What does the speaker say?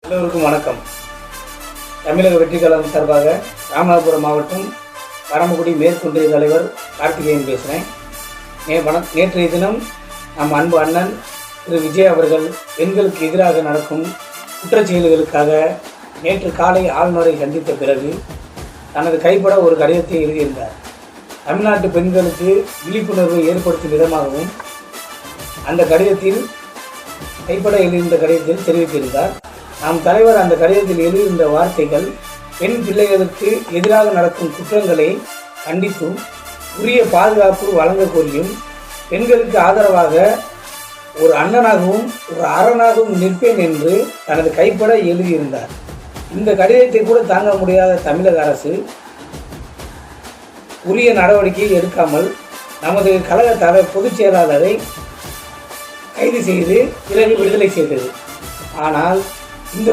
எல்லோருக்கும் வணக்கம். தமிழக வெற்றி கழகம் சார்பாக ராமநாதபுரம் மாவட்டம் பரமக்குடி மேற்கொன்றிய தலைவர் கார்த்திகேயன் பேசுகிறேன். நேற்றைய தினம் நம் அன்பு அண்ணன் திரு விஜய் அவர்கள் பெண்களுக்கு எதிராக நடக்கும் குற்றச்செயல்களுக்காக நேற்று காலை ஆளுநரை சந்தித்த பிறகு தனது கைப்பட ஒரு கடிதத்தை எழுதியிருந்தார். தமிழ்நாட்டு பெண்களுக்கு விழிப்புணர்வை ஏற்படுத்தும் விதமாகவும் அந்த கடிதத்தில் கைப்பட எழுதியிருந்த கடிதத்தில் தெரிவித்திருந்தார். நம் தலைவர் அந்த கடிதத்தில் எழுதியிருந்த வார்த்தைகள் பெண் பிள்ளைகளுக்கு எதிராக நடக்கும் குற்றங்களை கண்டித்தும் உரிய பாதுகாப்பு வழங்க கோரியும் பெண்களுக்கு ஆதரவாக ஒரு அண்ணனாகவும் ஒரு அரணாகவும் நிற்பேன் என்று தனது கைப்பட எழுதியிருந்தார். இந்த கடிதத்தை கூட தாங்க முடியாத தமிழக அரசு உரிய நடவடிக்கை எடுக்காமல் நமது கழக பொதுச் செயலாளரை கைது செய்து பிறகு விடுதலை செய்தது. ஆனால் இந்த